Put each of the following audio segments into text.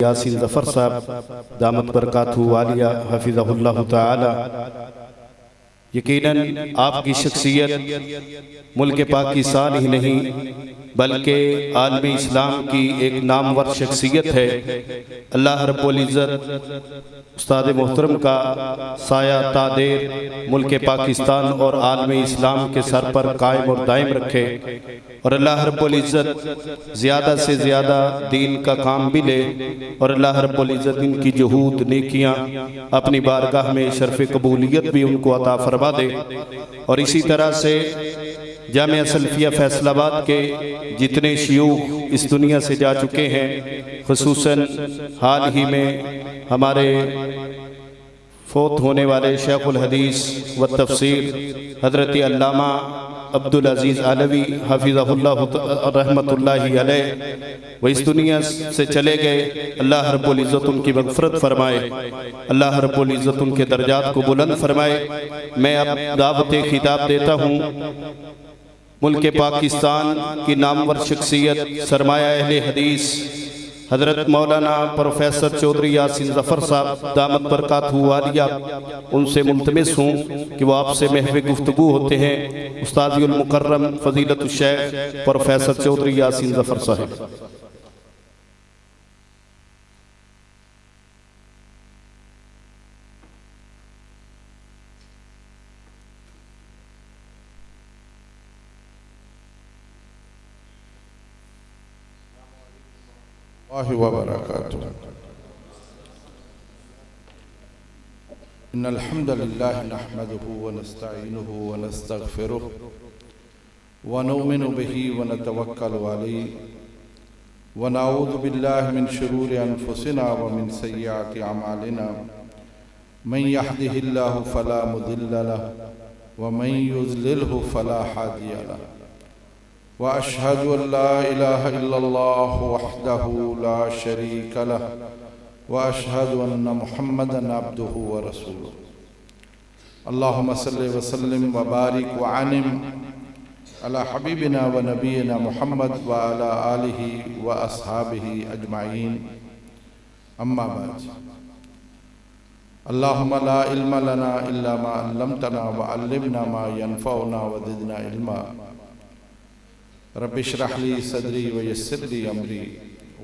یاسین ظفر صاحب دامت برکاتہ عالیہ حفظہ اللہ تعالی، یقیناً آپ کی شخصیت ملک پاکستان ہی نہیں بلکہ عالم اسلام کی ایک نامور شخصیت ہے۔ اللہ رب العزت استاد محترم کا سایہ تادیر ملک پاکستان اور عالم اسلام کے سر پر قائم اور دائم رکھے، اور اللہ رب العزت زیادہ سے زیادہ دین کا کام بھی لے، اور اللہ رب العزت ان کی جہود نیکیاں اپنی بارگاہ میں شرف قبولیت بھی ان کو عطا فرما دے۔ اور اسی طرح سے جامعہ سلفیہ فیصل آباد کے جتنے شیوخ اس دنیا سے جا چکے ہیں، خصوصاً حال ہی میں ہمارے فوت ہونے والے شیخ الحدیث و تفسیر حضرت علامہ عبدالعزیز علوی حفظہ اللہ رحمت اللہ علیہ، وہ اس دنیا سے چلے گئے۔ اللہ رب العزت ان کی مغفرت فرمائے، اللہ رب العزت ان کے درجات کو بلند فرمائے۔ میں اب دعوت خطاب دیتا ہوں ملک پاکستان کی نامور شخصیت، سرمایہ اہل حدیث حضرت مولانا پروفیسر چودھری یاسین ظفر صاحب دامت برکاتہ عالیہ، ان سے ملتمس ہوں کہ وہ آپ سے محو گفتگو ہوتے ہیں۔ استاذی المکرم فضیلت الشیخ پروفیسر چودھری یاسین ظفر صاحب۔ اللہ وبرکاتہ۔ ان الحمد للہ نحمده ونستعینه ونستغفره ونؤمن به ونتوکل علیہ ونعوذ باللہ من شرور انفسنا ومن سیئات اعمالنا، من يهده اللہ فلا مضل له ومن يضلله فلا هادی له، وأشهد أن لا إله إلا الله وحده لا شريك له، وأشهد أن محمدًا عبده ورسوله۔ اللهم صل وسلم وبارك وعنم على حبيبنا ونبينا محمد وعلى آله وأصحابه أجمعين، أما بعد۔ اللهم لا علم لنا إلا ما علمتنا وعلمنا ما ينفعنا وزدنا علما، رب اشرح لي صدري ويسر لي امري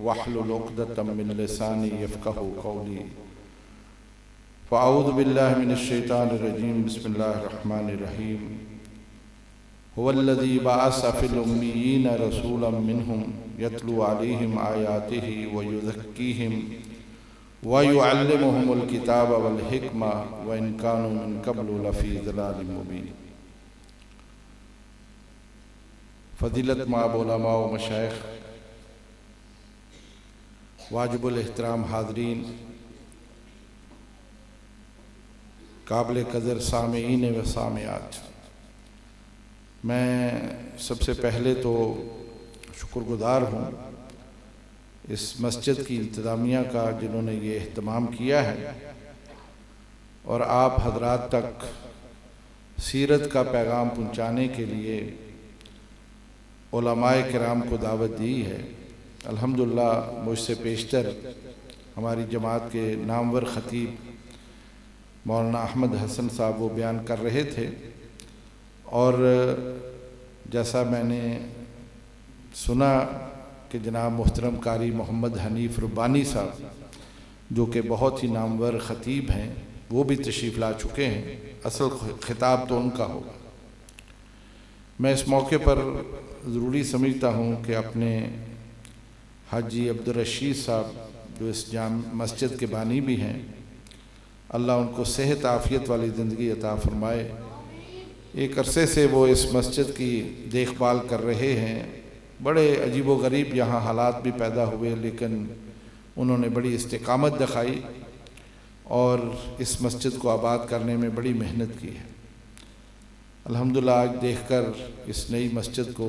واحلل عقدة من لساني يفقهوا قولي، فاعوذ بالله من الشيطان الرجيم، بسم الله الرحمن الرحيم۔ هو الذي بعث في الأميين رسولا منهم يتلو عليهم آياته ويزكيهم ويعلمهم الكتاب والحكمة وإن كانوا من قبل لفي ضلال مبين۔ فضیلت مآب علماء و مشائخ، واجب الاحترام حاضرین، قابل قدر سامعین و سامعات، میں سب سے پہلے تو شکر گزار ہوں اس مسجد کی انتظامیہ کا جنہوں نے یہ اہتمام کیا ہے اور آپ حضرات تک سیرت کا پیغام پہنچانے کے لیے علماء کرام کو دعوت دی ہے۔ الحمدللہ مجھ سے پیشتر ہماری جماعت کے نامور خطیب مولانا احمد حسن صاحب وہ بیان کر رہے تھے، اور جیسا میں نے سنا کہ جناب محترم قاری محمد حنیف ربانی صاحب جو کہ بہت ہی نامور خطیب ہیں، وہ بھی تشریف لا چکے ہیں، اصل خطاب تو ان کا ہوگا۔ میں اس موقع پر ضروری سمجھتا ہوں کہ اپنے حاجی عبدالرشید صاحب جو اس مسجد کے بانی بھی ہیں، اللہ ان کو صحت عافیت والی زندگی عطا فرمائے۔ ایک عرصے سے وہ اس مسجد کی دیکھ بھال کر رہے ہیں، بڑے عجیب و غریب یہاں حالات بھی پیدا ہوئے، لیکن انہوں نے بڑی استقامت دکھائی اور اس مسجد کو آباد کرنے میں بڑی محنت کی ہے۔ الحمدللہ آج دیکھ کر اس نئی مسجد کو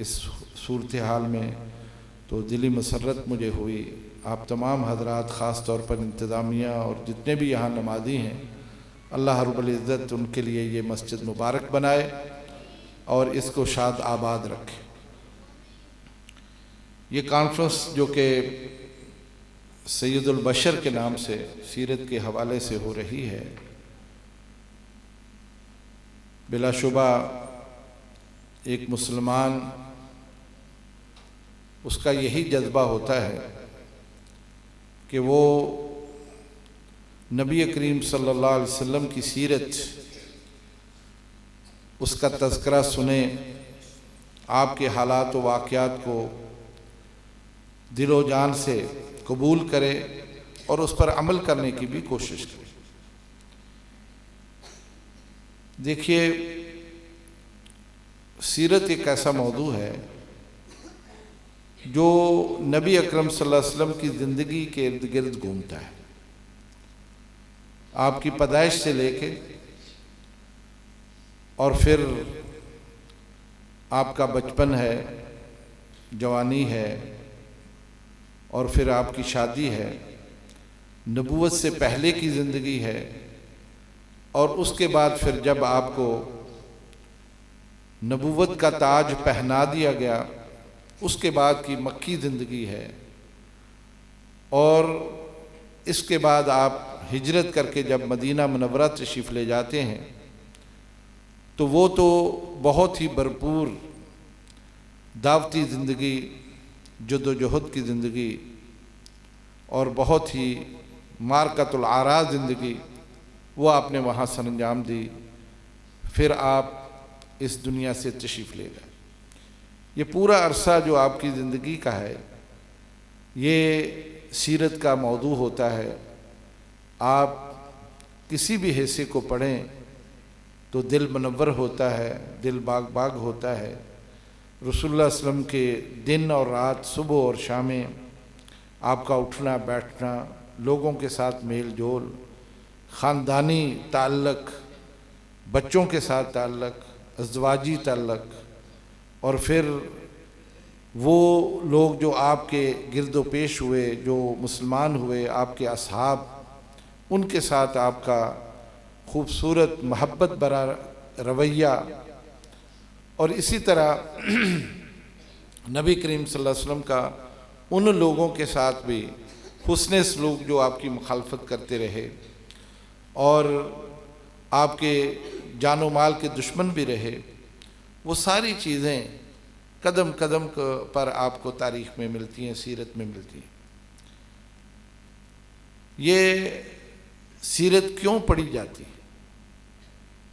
اس صورتحال میں تو دلی مسرت مجھے ہوئی۔ آپ تمام حضرات، خاص طور پر انتظامیہ اور جتنے بھی یہاں نمازی ہیں، اللہ رب العزت ان کے لیے یہ مسجد مبارک بنائے اور اس کو شاد آباد رکھے۔ یہ کانفرنس جو کہ سید البشر کے نام سے سیرت کے حوالے سے ہو رہی ہے۔ بلا شبہ ایک مسلمان اس کا یہی جذبہ ہوتا ہے کہ وہ نبی کریم صلی اللہ علیہ وسلم کی سیرت، اس کا تذکرہ سنے، آپ کے حالات و واقعات کو دل و جان سے قبول کرے اور اس پر عمل کرنے کی بھی کوشش کرے۔ دیکھیے، سیرت ایک ایسا موضوع ہے جو نبی اکرم صلی اللہ علیہ وسلم کی زندگی کے ارد گرد گھومتا ہے۔ آپ کی پیدائش سے لے کے اور پھر آپ کا بچپن ہے، جوانی ہے، اور پھر آپ کی شادی ہے، نبوت سے پہلے کی زندگی ہے، اور اس کے بعد پھر جب آپ کو نبوت کا تاج پہنا دیا گیا اس کے بعد کی مکی زندگی ہے، اور اس کے بعد آپ ہجرت کر کے جب مدینہ منورہ تشریف لے جاتے ہیں تو وہ تو بہت ہی بھرپور دعوتی زندگی، جد و جہد کی زندگی، اور بہت ہی مارکۃ العراض زندگی وہ آپ نے وہاں سر انجام دی۔ پھر آپ اس دنیا سے تشریف لے گئے۔ یہ پورا عرصہ جو آپ کی زندگی کا ہے یہ سیرت کا موضوع ہوتا ہے۔ آپ کسی بھی حصے کو پڑھیں تو دل منور ہوتا ہے، دل باغ باغ ہوتا ہے۔ رسول اللہ صلی اللہ علیہ وسلم کے دن اور رات، صبح اور شامیں، آپ کا اٹھنا بیٹھنا، لوگوں کے ساتھ میل جول، خاندانی تعلق، بچوں کے ساتھ تعلق، ازدواجی تعلق، اور پھر وہ لوگ جو آپ کے گرد و پیش ہوئے، جو مسلمان ہوئے، آپ کے اصحاب، ان کے ساتھ آپ کا خوبصورت محبت بھرا رویہ، اور اسی طرح نبی کریم صلی اللہ علیہ وسلم کا ان لوگوں کے ساتھ بھی حسن سلوک جو آپ کی مخالفت کرتے رہے اور آپ کے جان و مال کے دشمن بھی رہے، وہ ساری چیزیں قدم قدم پر آپ کو تاریخ میں ملتی ہیں، سیرت میں ملتی ہیں۔ یہ سیرت کیوں پڑھی جاتی ہے؟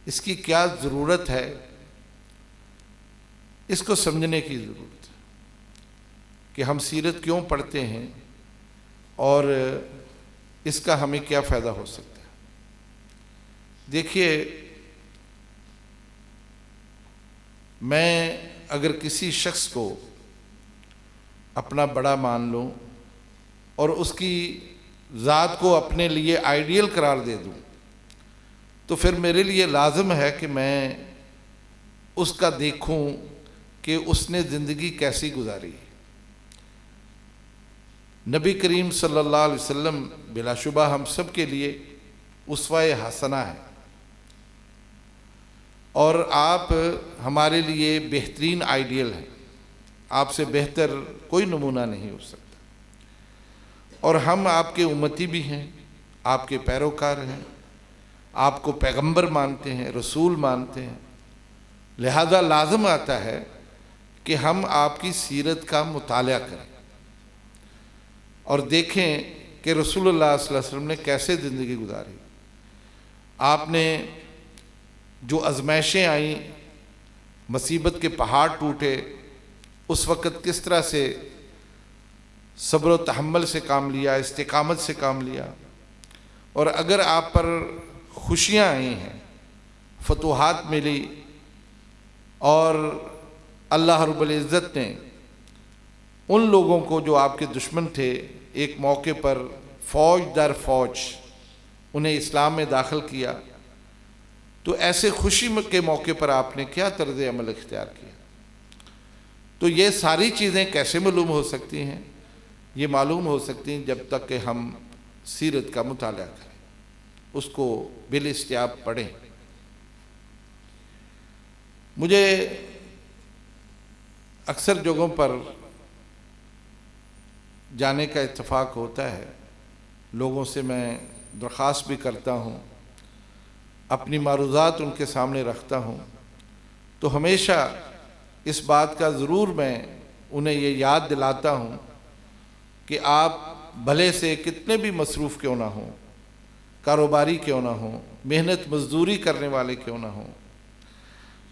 اس کی کیا ضرورت ہے؟ اس کو سمجھنے کی ضرورت ہے کہ ہم سیرت کیوں پڑھتے ہیں اور اس کا ہمیں کیا فائدہ ہو سکتا ہے۔ دیکھیے، میں اگر کسی شخص کو اپنا بڑا مان لوں اور اس کی ذات کو اپنے لیے آئیڈیل قرار دے دوں تو پھر میرے لیے لازم ہے کہ میں اس کا دیکھوں کہ اس نے زندگی کیسی گزاری۔ نبی کریم صلی اللہ علیہ وسلم بلا شبہ ہم سب کے لیے اسوہ حسنہ ہے، اور آپ ہمارے لیے بہترین آئیڈیل ہیں۔ آپ سے بہتر کوئی نمونہ نہیں ہو سکتا، اور ہم آپ کے امتی بھی ہیں، آپ کے پیروکار ہیں، آپ کو پیغمبر مانتے ہیں، رسول مانتے ہیں، لہذا لازم آتا ہے کہ ہم آپ کی سیرت کا مطالعہ کریں اور دیکھیں کہ رسول اللہ صلی اللہ علیہ وسلم نے کیسے زندگی گزاری۔ آپ نے جو آزمائشیں آئیں، مصیبت کے پہاڑ ٹوٹے، اس وقت کس طرح سے صبر و تحمل سے کام لیا، استقامت سے کام لیا، اور اگر آپ پر خوشیاں آئی ہیں، فتوحات ملی، اور اللہ رب العزت نے ان لوگوں کو جو آپ کے دشمن تھے ایک موقع پر فوج در فوج انہیں اسلام میں داخل کیا، تو ایسے خوشی کے موقع پر آپ نے کیا طرز عمل اختیار کیا؟ تو یہ ساری چیزیں کیسے معلوم ہو سکتی ہیں؟ یہ معلوم ہو سکتی ہیں جب تک کہ ہم سیرت کا مطالعہ کریں، اس کو بالاستیاب پڑھیں۔ مجھے اکثر جگہوں پر جانے کا اتفاق ہوتا ہے لوگوں سے میں درخواست بھی کرتا ہوں، اپنی معروضات ان کے سامنے رکھتا ہوں، تو ہمیشہ اس بات کا ضرور میں انہیں یہ یاد دلاتا ہوں کہ آپ بھلے سے کتنے بھی مصروف کیوں نہ ہوں، کاروباری کیوں نہ ہوں، محنت مزدوری کرنے والے کیوں نہ ہوں،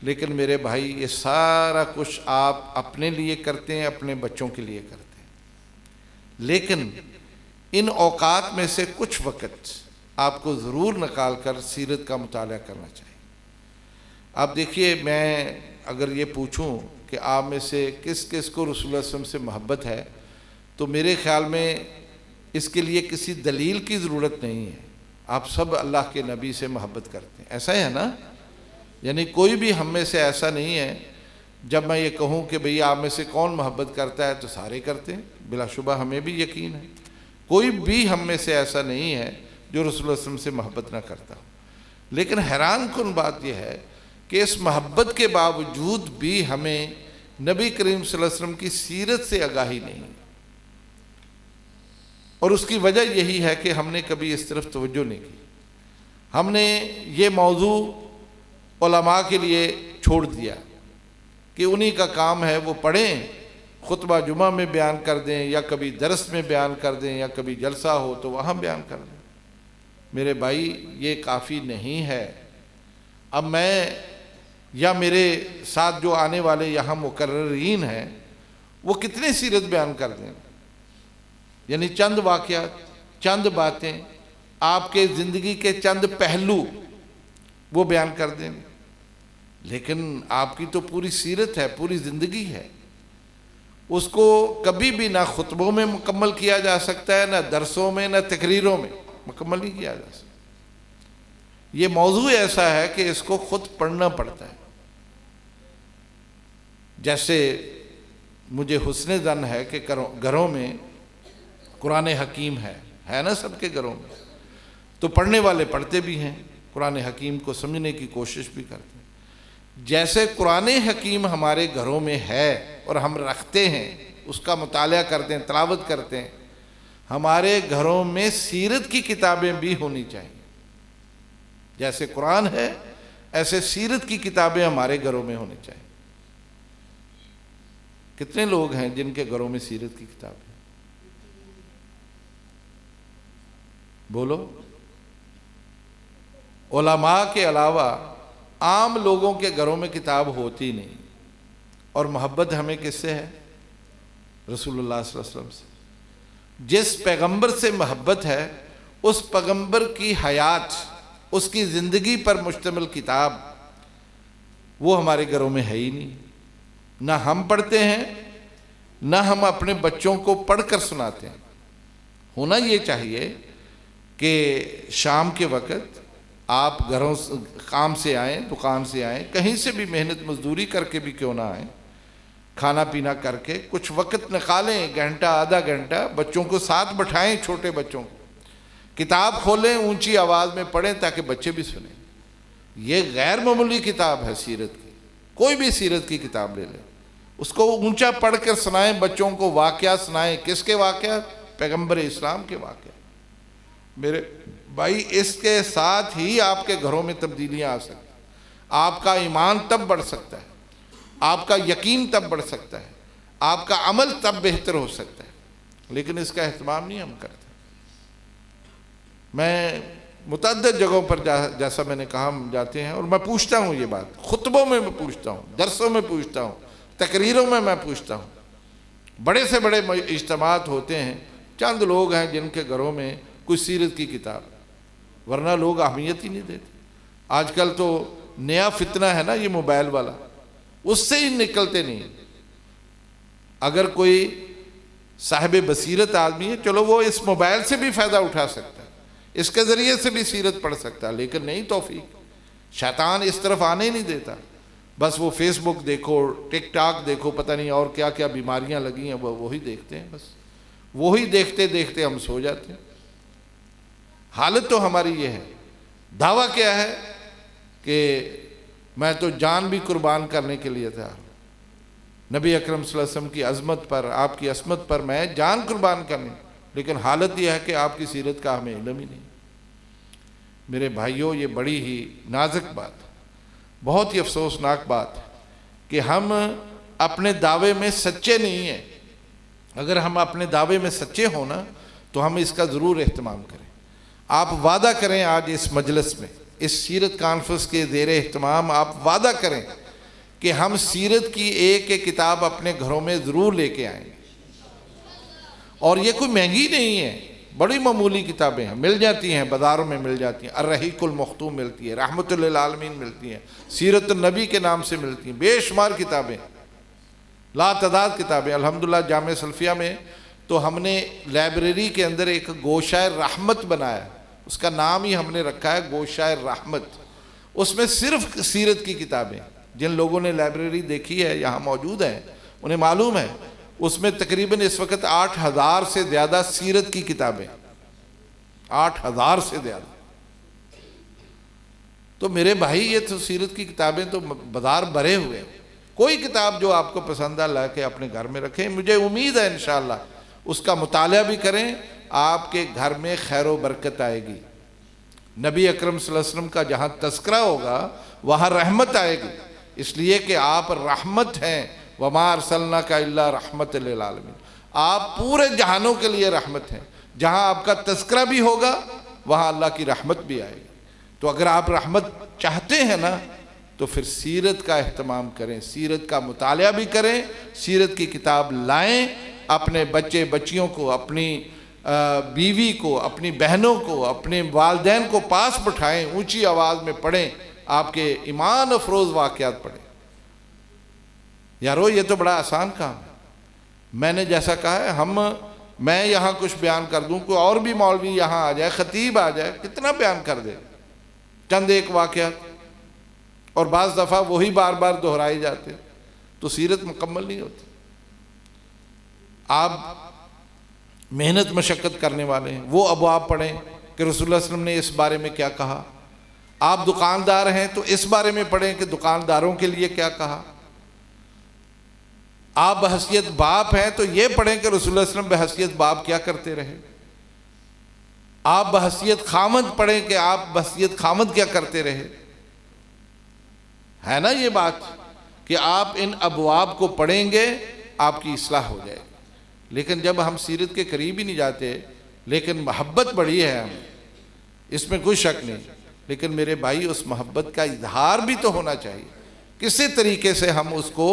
لیکن میرے بھائی یہ سارا کچھ آپ اپنے لیے کرتے ہیں، اپنے بچوں کے لیے کرتے ہیں، لیکن ان اوقات میں سے کچھ وقت آپ کو ضرور نکال کر سیرت کا مطالعہ کرنا چاہیے۔ آپ دیکھیے، میں اگر یہ پوچھوں کہ آپ میں سے کس کس کو رسول اللہ صلی اللہ علیہ وسلم سے محبت ہے، تو میرے خیال میں اس کے لیے کسی دلیل کی ضرورت نہیں ہے، آپ سب اللہ کے نبی سے محبت کرتے ہیں، ایسا ہے نا؟ یعنی کوئی بھی ہم میں سے ایسا نہیں ہے، جب میں یہ کہوں کہ بھئی آپ میں سے کون محبت کرتا ہے تو سارے کرتے ہیں، بلا شبہ ہمیں بھی یقین ہے، کوئی بھی ہم میں سے ایسا نہیں ہے جو رسول اللہ صلی اللہ علیہ وسلم سے محبت نہ کرتا، لیکن حیران کن بات یہ ہے کہ اس محبت کے باوجود بھی ہمیں نبی کریم صلی اللہ علیہ وسلم کی سیرت سے آگاہی نہیں، اور اس کی وجہ یہی ہے کہ ہم نے کبھی اس طرف توجہ نہیں کی، ہم نے یہ موضوع علماء کے لیے چھوڑ دیا کہ انہی کا کام ہے، وہ پڑھیں، خطبہ جمعہ میں بیان کر دیں، یا کبھی درس میں بیان کر دیں، یا کبھی جلسہ ہو تو وہاں بیان کر دیں۔ میرے بھائی یہ کافی نہیں ہے۔ اب میں یا میرے ساتھ جو آنے والے یہاں مقررین ہیں وہ کتنی سیرت بیان کر دیں، یعنی چند واقعات، چند باتیں، آپ کے زندگی کے چند پہلو وہ بیان کر دیں، لیکن آپ کی تو پوری سیرت ہے، پوری زندگی ہے، اس کو کبھی بھی نہ خطبوں میں مکمل کیا جا سکتا ہے، نہ درسوں میں، نہ تقریروں میں مکمل نہیں کیا جا سکتا۔ یہ موضوع ایسا ہے کہ اس کو خود پڑھنا پڑتا ہے۔ جیسے مجھے حسن ظن ہے کہ گھروں میں قرآن حکیم ہے نا، سب کے گھروں میں، تو پڑھنے والے پڑھتے بھی ہیں، قرآن حکیم کو سمجھنے کی کوشش بھی کرتے ہیں۔ جیسے قرآن حکیم ہمارے گھروں میں ہے اور ہم رکھتے ہیں، اس کا مطالعہ کرتے ہیں، تلاوت کرتے ہیں، ہمارے گھروں میں سیرت کی کتابیں بھی ہونی چاہیے۔ جیسے قرآن ہے ایسے سیرت کی کتابیں ہمارے گھروں میں ہونی چاہیے۔ کتنے لوگ ہیں جن کے گھروں میں سیرت کی کتاب ہے؟ بولو۔ علماء کے علاوہ عام لوگوں کے گھروں میں کتاب ہوتی نہیں، اور محبت ہمیں کس سے ہے؟ رسول اللہ صلی اللہ علیہ وسلم سے۔ جس پیغمبر سے محبت ہے اس پیغمبر کی حیات، اس کی زندگی پر مشتمل کتاب وہ ہمارے گھروں میں ہے ہی نہیں، نہ ہم پڑھتے ہیں، نہ ہم اپنے بچوں کو پڑھ کر سناتے ہیں۔ ہونا یہ چاہیے کہ شام کے وقت آپ گھروں کام سے آئیں، دکان سے آئیں، کہیں سے بھی محنت مزدوری کر کے بھی کیوں نہ آئیں، کھانا پینا کر کے کچھ وقت نکالیں، گھنٹہ آدھا گھنٹہ، بچوں کو ساتھ بٹھائیں، چھوٹے بچوں کو کتاب کھولیں، اونچی آواز میں پڑھیں تاکہ بچے بھی سنیں۔ یہ غیر معمولی کتاب ہے سیرت کی، کوئی بھی سیرت کی کتاب لے لیں، اس کو اونچا پڑھ کر سنائیں، بچوں کو واقعہ سنائیں۔ کس کے واقعہ؟ پیغمبر اسلام کے واقعہ۔ میرے بھائی، اس کے ساتھ ہی آپ کے گھروں میں تبدیلیاں آ سکتی ہیں، آپ کا ایمان تب بڑھ سکتا ہے، آپ کا یقین تب بڑھ سکتا ہے، آپ کا عمل تب بہتر ہو سکتا ہے، لیکن اس کا اہتمام نہیں ہم کرتے۔ میں متعدد جگہوں پر جیسا میں نے کہا ہم جاتے ہیں، اور میں پوچھتا ہوں یہ بات، خطبوں میں پوچھتا ہوں، درسوں میں پوچھتا ہوں، تقریروں میں پوچھتا ہوں، بڑے سے بڑے اجتماعات ہوتے ہیں، چند لوگ ہیں جن کے گھروں میں کوئی سیرت کی کتاب، ورنہ لوگ اہمیت ہی نہیں دیتے۔ آج کل تو نیا فتنہ ہے نا یہ موبائل والا، اس سے ہی نکلتے نہیں۔ اگر کوئی صاحب بصیرت آدمی ہے، چلو وہ اس موبائل سے بھی فائدہ اٹھا سکتا ہے، اس کے ذریعے سے بھی سیرت پڑھ سکتا ہے، لیکن نہیں توفیق، شیطان اس طرف آنے نہیں دیتا۔ بس وہ فیس بک دیکھو، ٹک ٹاک دیکھو، پتہ نہیں اور کیا کیا بیماریاں لگی ہیں، وہی دیکھتے ہیں، بس وہی دیکھتے دیکھتے ہم سو جاتے ہیں۔ حالت تو ہماری یہ ہے۔ دعویٰ کیا ہے کہ میں تو جان بھی قربان کرنے کے لیے تھا، نبی اکرم صلی اللہ علیہ وسلم کی عظمت پر، آپ کی عصمت پر میں جان قربان کرنے، لیکن حالت یہ ہے کہ آپ کی سیرت کا ہمیں علم ہی نہیں۔ میرے بھائیوں، یہ بڑی ہی نازک بات، بہت ہی افسوسناک بات ہے کہ ہم اپنے دعوے میں سچے نہیں ہیں۔ اگر ہم اپنے دعوے میں سچے ہوں نا تو ہم اس کا ضرور اہتمام کریں۔ آپ وعدہ کریں آج اس مجلس میں، اس سیرت کانفرنس کے زیر اہتمام آپ وعدہ کریں کہ ہم سیرت کی ایک ایک کتاب اپنے گھروں میں ضرور لے کے آئیں گے۔ اور یہ کوئی مہنگی نہیں ہے، بڑی معمولی کتابیں ہیں، مل جاتی ہیں، بازاروں میں مل جاتی ہیں۔ الرحیق المختوم ملتی ہے، رحمت للعالمین ملتی ہیں، سیرت النبی کے نام سے ملتی ہیں، بے شمار کتابیں، لا تعداد کتابیں۔ الحمدللہ جامعہ سلفیہ میں تو ہم نے لائبریری کے اندر ایک گوشۂ رحمت بنایا، اس کا نام ہی ہم نے رکھا ہے گوشۂ رحمت۔ اس میں صرف سیرت کی کتابیں، جن لوگوں نے لائبریری دیکھی ہے یہاں موجود ہیں انہیں معلوم ہے، اس میں تقریباً اس وقت 8,000 سے زیادہ سیرت کی کتابیں، 8,000 سے زیادہ۔ تو میرے بھائی یہ تو سیرت کی کتابیں تو بازار بھرے ہوئے ہیں۔ کوئی کتاب جو آپ کو پسند آ لا کے اپنے گھر میں رکھیں، مجھے امید ہے انشاءاللہ اس کا مطالعہ بھی کریں، آپ کے گھر میں خیر و برکت آئے گی۔ نبی اکرم صلی اللہ علیہ وسلم کا جہاں تذکرہ ہوگا وہاں رحمت آئے گی، اس لیے کہ آپ رحمت ہیں، وَمَا أَرْسَلْنَاكَ إِلَّا رَحْمَةً لِلْعَالَمِينَ، آپ پورے جہانوں کے لیے رحمت ہیں۔ جہاں آپ کا تذکرہ بھی ہوگا وہاں اللہ کی رحمت بھی آئے گی۔ تو اگر آپ رحمت چاہتے ہیں نا تو پھر سیرت کا اہتمام کریں، سیرت کا مطالعہ بھی کریں، سیرت کی کتاب لائیں، اپنے بچے بچیوں کو، اپنی بیوی کو، اپنی بہنوں کو، اپنے والدین کو پاس بٹھائیں، اونچی آواز میں پڑھیں، آپ کے ایمان افروز واقعات پڑھیں۔ یارو یہ تو بڑا آسان کام ہے۔ میں نے جیسا کہا ہے، میں یہاں کچھ بیان کر دوں، کوئی اور بھی مولوی یہاں آ جائے، خطیب آ جائے، کتنا بیان کر دے، چند ایک واقعات، اور بعض دفعہ وہی بار بار دہرائے جاتے، تو سیرت مکمل نہیں ہوتی۔ آپ محنت مشقت کرنے والے ہیں، وہ ابواب پڑھیں کہ رسول اللہ صلی اللہ علیہ وسلم نے اس بارے میں کیا کہا۔ آپ دکاندار ہیں تو اس بارے میں پڑھیں کہ دکانداروں کے لیے کیا کہا۔ آپ بحیثیت باپ ہیں تو یہ پڑھیں کہ رسول اللہ صلی اللہ علیہ وسلم بحیثیت باپ کیا کرتے رہے۔ آپ بحیثیت خامد پڑھیں کہ آپ بحیثیت خامد کیا کرتے رہے۔ ہے نا یہ بات کہ آپ ان ابواب کو پڑھیں گے آپ کی اصلاح ہو جائے گی۔ لیکن جب ہم سیرت کے قریب ہی نہیں جاتے، لیکن محبت بڑی ہے ہم، اس میں کوئی شک نہیں، لیکن میرے بھائی اس محبت کا اظہار بھی تو ہونا چاہیے۔ کسی طریقے سے ہم اس کو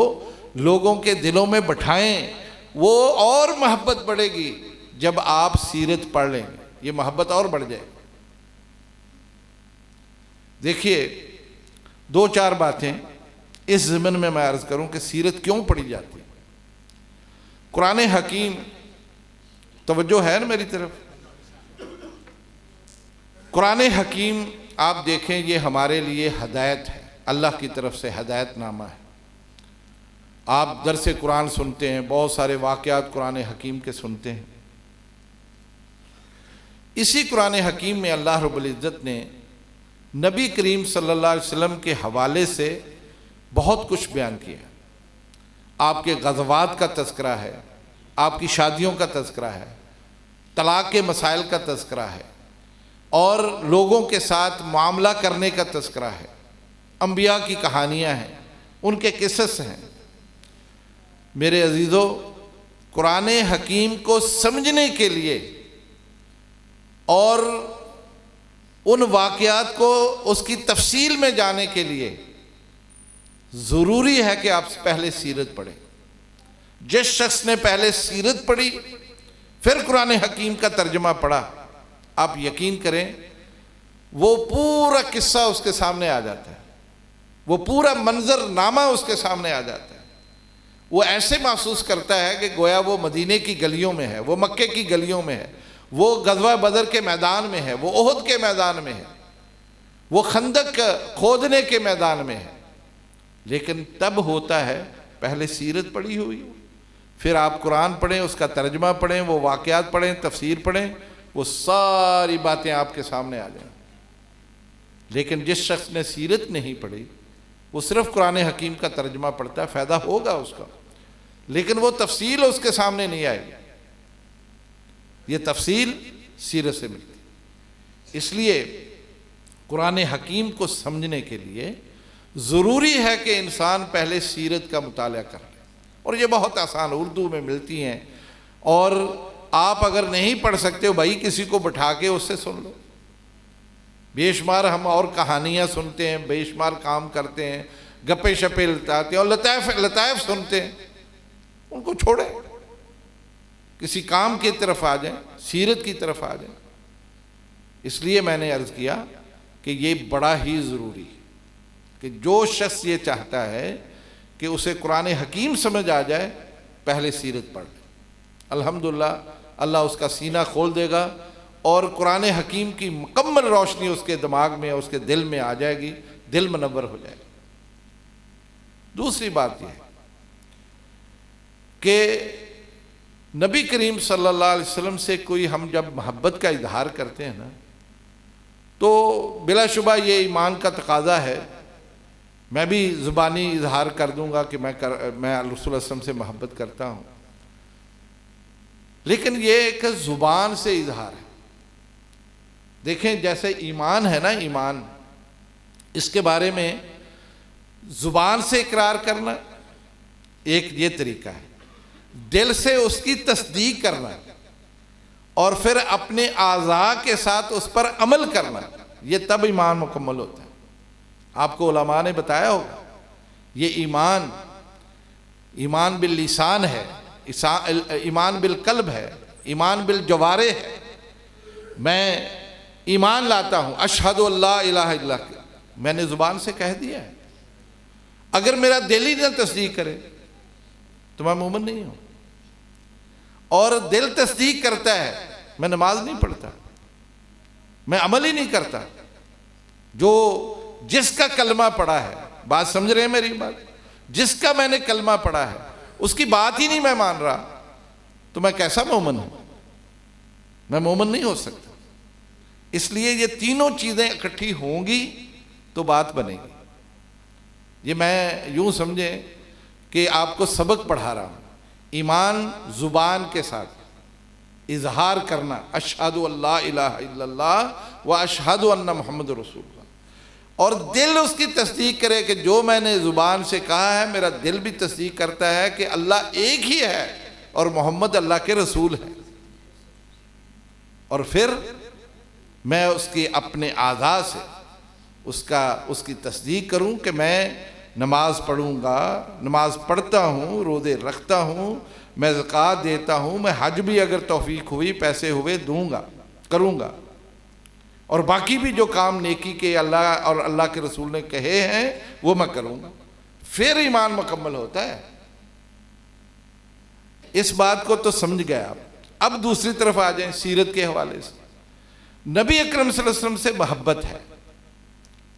لوگوں کے دلوں میں بٹھائیں، وہ اور محبت بڑھے گی جب آپ سیرت پڑھ لیں گے، یہ محبت اور بڑھ جائے۔ دیکھیے 2-4 باتیں اس ضمن میں عرض کروں کہ سیرت کیوں پڑھی جاتی ہے۔ قرآن حکیم، توجہ ہے نا میری طرف، قرآن حکیم آپ دیکھیں یہ ہمارے لیے ہدایت ہے، اللہ کی طرف سے ہدایت نامہ ہے۔ آپ درس قرآن سنتے ہیں، بہت سارے واقعات قرآن حکیم کے سنتے ہیں۔ اسی قرآن حکیم میں اللہ رب العزت نے نبی کریم صلی اللہ علیہ وسلم کے حوالے سے بہت کچھ بیان کیا ہے۔ آپ کے غزوات کا تذکرہ ہے، آپ کی شادیوں کا تذکرہ ہے، طلاق کے مسائل کا تذکرہ ہے، اور لوگوں کے ساتھ معاملہ کرنے کا تذکرہ ہے، انبیاء کی کہانیاں ہیں، ان کے قصص ہیں۔ میرے عزیزو، قرآن حکیم کو سمجھنے کے لیے اور ان واقعات کو اس کی تفصیل میں جانے کے لیے ضروری ہے کہ آپ پہلے سیرت پڑھیں۔ جس شخص نے پہلے سیرت پڑھی پھر قرآن حکیم کا ترجمہ پڑھا، آپ یقین کریں وہ پورا قصہ اس کے سامنے آ جاتا ہے، وہ پورا منظر نامہ اس کے سامنے آ جاتا ہے۔ وہ ایسے محسوس کرتا ہے کہ گویا وہ مدینے کی گلیوں میں ہے، وہ مکے کی گلیوں میں ہے، وہ غزوہ بدر کے میدان میں ہے، وہ احد کے میدان میں ہے، وہ خندق کھودنے کے میدان میں ہے۔ لیکن تب ہوتا ہے پہلے سیرت پڑھی ہوئی، پھر آپ قرآن پڑھیں، اس کا ترجمہ پڑھیں، وہ واقعات پڑھیں، تفسیر پڑھیں، وہ ساری باتیں آپ کے سامنے آ جائیں۔ لیکن جس شخص نے سیرت نہیں پڑھی، وہ صرف قرآن حکیم کا ترجمہ پڑھتا ہے، فائدہ ہوگا اس کا، لیکن وہ تفصیل اس کے سامنے نہیں آئے گی۔ یہ تفصیل سیرت سے ملتی ہے۔ اس لیے قرآن حکیم کو سمجھنے کے لیے ضروری ہے کہ انسان پہلے سیرت کا مطالعہ کر لے، اور یہ بہت آسان اردو میں ملتی ہیں، اور آپ اگر نہیں پڑھ سکتے ہو بھائی کسی کو بٹھا کے اس سے سن لو۔ بے شمار ہم اور کہانیاں سنتے ہیں، بے شمار کام کرتے ہیں، گپے شپے لتاتے ہیں اور لطائف سنتے ہیں، ان کو چھوڑیں، کسی کام کی طرف آ جائیں، سیرت کی طرف آ جائیں۔ اس لیے میں نے عرض کیا کہ یہ بڑا ہی ضروری ہے کہ جو شخص یہ چاہتا ہے کہ اسے قرآن حکیم سمجھ آ جائے، پہلے سیرت پڑھ لے۔ الحمدللہ اللہ اس کا سینہ کھول دے گا اور قرآن حکیم کی مکمل روشنی اس کے دماغ میں، اس کے دل میں آ جائے گی، دل منور ہو جائے گا۔ دوسری بات یہ ہے کہ نبی کریم صلی اللہ علیہ وسلم سے کوئی ہم جب محبت کا اظہار کرتے ہیں نا، تو بلا شبہ یہ ایمان کا تقاضا ہے۔ میں بھی زبانی اظہار کر دوں گا کہ میں رسول اللہ صلی اللہ علیہ وسلم سے محبت کرتا ہوں، لیکن یہ ایک زبان سے اظہار ہے۔ دیکھیں جیسے ایمان ہے نا، ایمان اس کے بارے میں زبان سے اقرار کرنا ایک یہ طریقہ ہے، دل سے اس کی تصدیق کرنا اور پھر اپنے اعضاء کے ساتھ اس پر عمل کرنا، یہ تب ایمان مکمل ہوتا ہے۔ آپ کو علماء نے بتایا ہوگا یہ ایمان باللسان ہے، ایمان بالقلب ہے، ایمان بالجوارح ہے۔ میں ایمان لاتا ہوں، اشہد اللہ الہ الا اللہ، میں نے زبان سے کہہ دیا ہے، اگر میرا دل ہی نہ تصدیق کرے تو میں مومن نہیں ہوں۔ اور دل تصدیق کرتا ہے، میں نماز نہیں پڑھتا، میں عمل ہی نہیں کرتا۔ جس کا کلمہ پڑھا ہے، بات سمجھ رہے ہیں میری بات، جس کا میں نے کلمہ پڑھا ہے اس کی بات ہی نہیں میں مان رہا، تو میں کیسا مومن ہوں؟ میں مومن نہیں ہو سکتا۔ اس لیے یہ تینوں چیزیں اکٹھی ہوں گی تو بات بنے گی۔ یہ میں یوں سمجھیں کہ آپ کو سبق پڑھا رہا ہوں۔ ایمان زبان کے ساتھ اظہار کرنا، اشہد اللہ الہ الا اللہ و اشہد ان محمد رسول اللہ، اور دل اس کی تصدیق کرے کہ جو میں نے زبان سے کہا ہے میرا دل بھی تصدیق کرتا ہے کہ اللہ ایک ہی ہے اور محمد اللہ کے رسول ہے۔ اور پھر میں اس کی اپنے اعضاء سے اس کی تصدیق کروں کہ میں نماز پڑھوں گا، نماز پڑھتا ہوں، روزے رکھتا ہوں، میں زکوٰۃ دیتا ہوں، میں حج بھی اگر توفیق ہوئی، پیسے ہوئے دوں گا، کروں گا، اور باقی بھی جو کام نیکی کے اللہ اور اللہ کے رسول نے کہے ہیں وہ میں کروں گا۔ پھر ایمان مکمل ہوتا ہے۔ اس بات کو تو سمجھ گئے آپ۔ اب دوسری طرف آ جائیں سیرت کے حوالے سے۔ نبی اکرم صلی اللہ علیہ وسلم سے محبت ہے،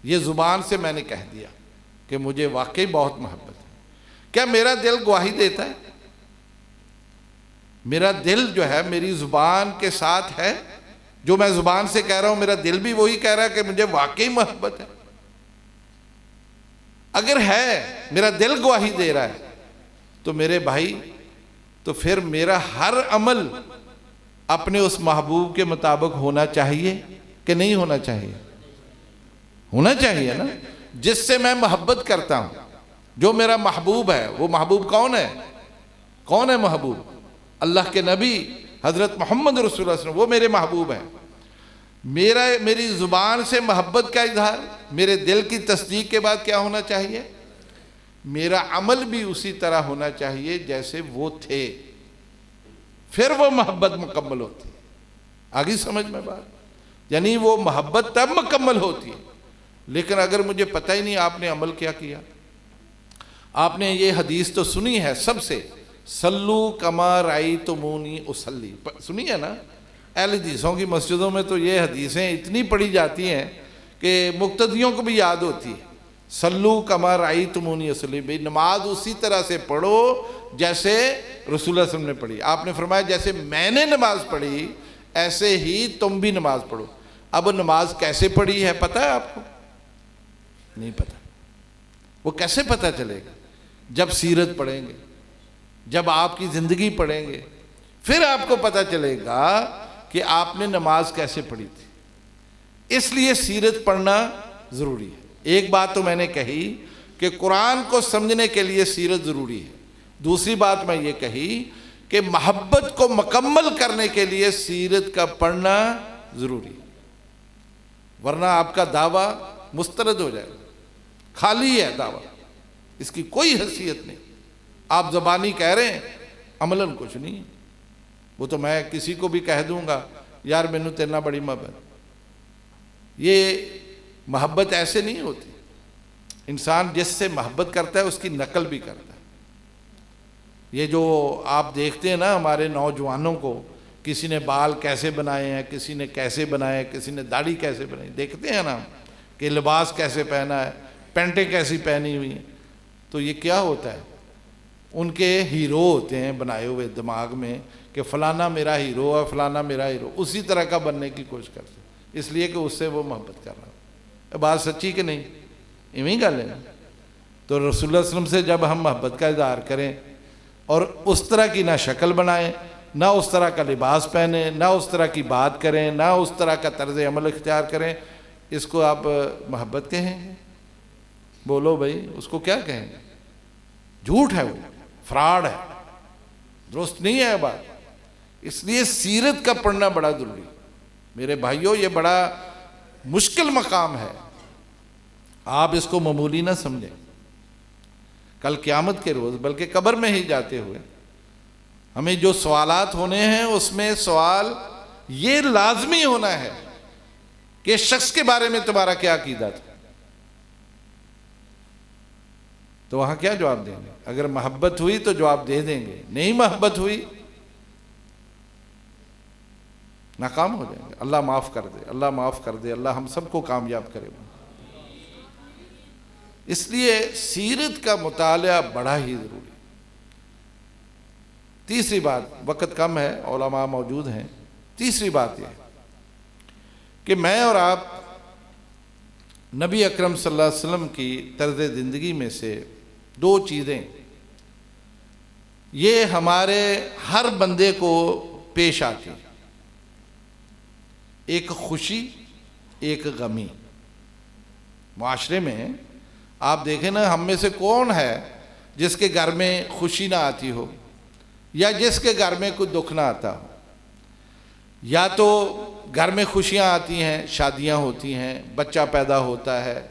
یہ زبان سے میں نے کہہ دیا کہ مجھے واقعی بہت محبت ہے۔ کیا میرا دل گواہی دیتا ہے؟ میرا دل جو ہے میری زبان کے ساتھ ہے، جو میں زبان سے کہہ رہا ہوں میرا دل بھی وہی کہہ رہا ہے کہ مجھے واقعی محبت ہے؟ اگر ہے، میرا دل گواہی دے رہا ہے تو میرے بھائی، تو پھر میرا ہر عمل اپنے اس محبوب کے مطابق ہونا چاہیے کہ نہیں ہونا چاہیے؟ ہونا چاہیے نا۔ جس سے میں محبت کرتا ہوں، جو میرا محبوب ہے، وہ محبوب کون ہے؟ کون ہے محبوب؟ اللہ کے نبی حضرت محمد رسول اللہ صلی اللہ علیہ وسلم، وہ میرے محبوب ہیں۔ میری زبان سے محبت کا اظہار، میرے دل کی تصدیق کے بعد کیا ہونا چاہیے؟ میرا عمل بھی اسی طرح ہونا چاہیے جیسے وہ تھے، پھر وہ محبت مکمل ہوتی ہے۔ آگے سمجھ میں بات؟ یعنی وہ محبت تب مکمل ہوتی ہے، لیکن اگر مجھے پتہ ہی نہیں آپ نے عمل کیا کیا۔ آپ نے یہ حدیث تو سنی ہے سب سے، صلو کما رأیتمونی اصلی، سنی ہے نا؟ اہل حدیثوں کی مسجدوں میں تو یہ حدیثیں اتنی پڑھی جاتی ہیں کہ مقتدیوں کو بھی یاد ہوتی ہے۔ صلو کما رأیتمونی اصلی، بھئی نماز اسی طرح سے پڑھو جیسے رسول اللہ صلی اللہ علیہ وسلم نے پڑھی۔ آپ نے فرمایا جیسے میں نے نماز پڑھی ایسے ہی تم بھی نماز پڑھو۔ اب نماز کیسے پڑھی ہے پتہ ہے آپ کو؟ نہیں پتہ۔ وہ کیسے پتہ چلے گا؟ جب سیرت پڑھیں گے، جب آپ کی زندگی پڑھیں گے، پھر آپ کو پتہ چلے گا کہ آپ نے نماز کیسے پڑھی تھی۔ اس لیے سیرت پڑھنا ضروری ہے۔ ایک بات تو میں نے کہی کہ قرآن کو سمجھنے کے لیے سیرت ضروری ہے، دوسری بات میں یہ کہی کہ محبت کو مکمل کرنے کے لیے سیرت کا پڑھنا ضروری ہے، ورنہ آپ کا دعویٰ مسترد ہو جائے گا، خالی ہے دعویٰ، اس کی کوئی حیثیت نہیں۔ آپ زبانی کہہ رہے ہیں، عملاً کچھ نہیں ہے۔ وہ تو میں کسی کو بھی کہہ دوں گا یار مینوں تیرے نال بڑی محبت، یہ محبت ایسے نہیں ہوتی۔ انسان جس سے محبت کرتا ہے اس کی نقل بھی کرتا ہے۔ یہ جو آپ دیکھتے ہیں نا ہمارے نوجوانوں کو، کسی نے بال کیسے بنائے ہیں، کسی نے کیسے بنائے، کسی نے داڑھی کیسے بنائی، دیکھتے ہیں نا کہ لباس کیسے پہنا ہے، پینٹیں کیسی پہنی ہوئی ہیں، تو یہ کیا ہوتا ہے؟ ان کے ہیرو ہوتے ہیں بنائے ہوئے دماغ میں کہ فلانا میرا ہیرو ہے، فلانا میرا ہیرو، اسی طرح کا بننے کی کوشش کرتے ہیں، اس لیے کہ اس سے وہ محبت کر رہا ہے۔ بات سچی کہ نہیں؟ ایویں گل ہے نا؟ تو رسول اللہ صلی اللہ علیہ وسلم سے جب ہم محبت کا اظہار کریں اور اس طرح کی نہ شکل بنائیں، نہ اس طرح کا لباس پہنیں، نہ اس طرح کی بات کریں، نہ اس طرح کا طرز عمل اختیار کریں، اس کو آپ محبت کہیں گے؟ بولو بھائی، اس کو کیا کہیں گے؟ جھوٹ ہے، وہ فراڈ ہے، درست نہیں ہے بات۔ اس لیے سیرت کا پڑھنا بڑا ضروری ہے میرے بھائیوں، یہ بڑا مشکل مقام ہے، آپ اس کو معمولی نہ سمجھیں۔ کل قیامت کے روز بلکہ قبر میں ہی جاتے ہوئے ہمیں جو سوالات ہونے ہیں، اس میں سوال یہ لازمی ہونا ہے کہ شخص کے بارے میں تمہارا کیا عقیدہ تھا، تو وہاں کیا جواب دیں گے؟ اگر محبت ہوئی تو جواب دے دیں گے، نہیں محبت ہوئی ناکام ہو جائیں گے۔ اللہ معاف کر دے، اللہ معاف کر دے، اللہ ہم سب کو کامیاب کرے۔ اس لیے سیرت کا مطالعہ بڑا ہی ضروری۔ تیسری بات، وقت کم ہے، علماء موجود ہیں، تیسری بات یہ کہ میں اور آپ نبی اکرم صلی اللہ علیہ وسلم کی طرز زندگی میں سے دو چیزیں یہ ہمارے ہر بندے کو پیش آتی ہیں، ایک خوشی، ایک غمی۔ معاشرے میں آپ دیکھیں نا، ہم میں سے کون ہے جس کے گھر میں خوشی نہ آتی ہو، یا جس کے گھر میں کوئی دکھ نہ آتا ہو؟ یا تو گھر میں خوشیاں آتی ہیں، شادیاں ہوتی ہیں، بچہ پیدا ہوتا ہے،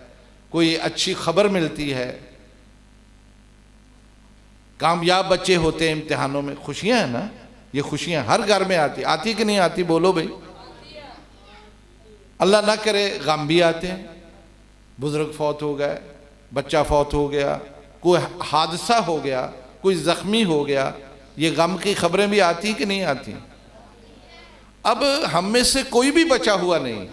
کوئی اچھی خبر ملتی ہے، کامیاب بچے ہوتے ہیں امتحانوں میں، خوشیاں ہیں نا؟ یہ خوشیاں ہر گھر میں آتی کہ نہیں آتی؟ بولو بھائی۔ اللہ نہ کرے غم بھی آتے ہیں، بزرگ فوت ہو گئے، بچہ فوت ہو گیا، کوئی حادثہ ہو گیا، کوئی زخمی ہو گیا، یہ غم کی خبریں بھی آتی کہ نہیں آتی؟ اب ہم میں سے کوئی بھی بچا ہوا نہیں،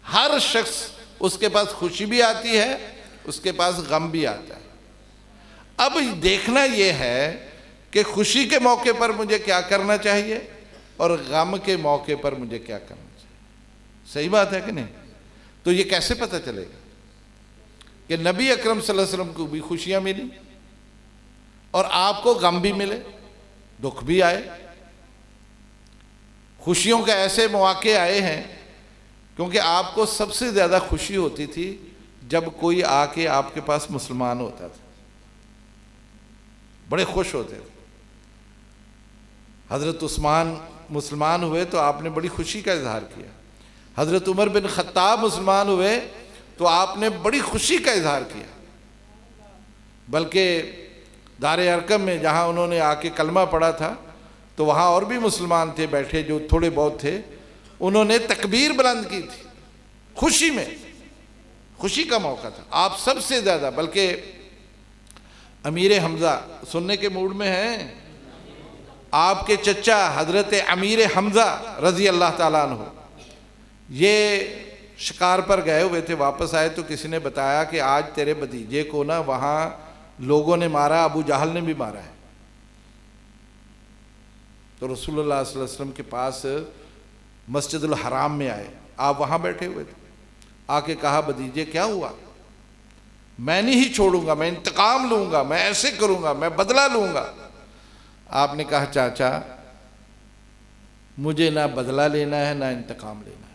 ہر شخص اس کے پاس خوشی بھی آتی ہے، اس کے پاس غم بھی آتا ہے۔ اب دیکھنا یہ ہے کہ خوشی کے موقع پر مجھے کیا کرنا چاہیے اور غم کے موقع پر مجھے کیا کرنا چاہیے۔ صحیح بات ہے کہ نہیں؟ تو یہ کیسے پتہ چلے گا کہ نبی اکرم صلی اللہ علیہ وسلم کو بھی خوشیاں ملی اور آپ کو غم بھی ملے، دکھ بھی آئے؟ خوشیوں کے ایسے مواقع آئے ہیں کیونکہ آپ کو سب سے زیادہ خوشی ہوتی تھی جب کوئی آ کے آپ کے پاس مسلمان ہوتا تھا، بڑے خوش ہوتے تھے۔ حضرت عثمان مسلمان ہوئے تو آپ نے بڑی خوشی کا اظہار کیا، حضرت عمر بن خطاب مسلمان ہوئے تو آپ نے بڑی خوشی کا اظہار کیا، بلکہ دار ارقم میں جہاں انہوں نے آ کے کلمہ پڑھا تھا تو وہاں اور بھی مسلمان تھے بیٹھے جو تھوڑے بہت تھے، انہوں نے تکبیر بلند کی تھی خوشی میں، خوشی کا موقع تھا۔ آپ سب سے زیادہ، بلکہ امیر حمزہ سننے کے موڈ میں ہیں، آپ کے چچا حضرت امیر حمزہ رضی اللہ تعالیٰ عنہ یہ شکار پر گئے ہوئے تھے، واپس آئے تو کسی نے بتایا کہ آج تیرے بھتیجے کو نا وہاں لوگوں نے مارا، ابو جہل نے بھی مارا ہے۔ تو رسول اللہ صلی اللہ علیہ وسلم کے پاس مسجد الحرام میں آئے، آپ وہاں بیٹھے ہوئے تھے، آ کے کہا بھتیجے کیا ہوا؟ میں نہیں چھوڑوں گا، میں انتقام لوں گا، میں ایسے کروں گا، میں بدلہ لوں گا۔ آپ نے کہا چاچا مجھے نہ بدلہ لینا ہے نہ انتقام لینا ہے۔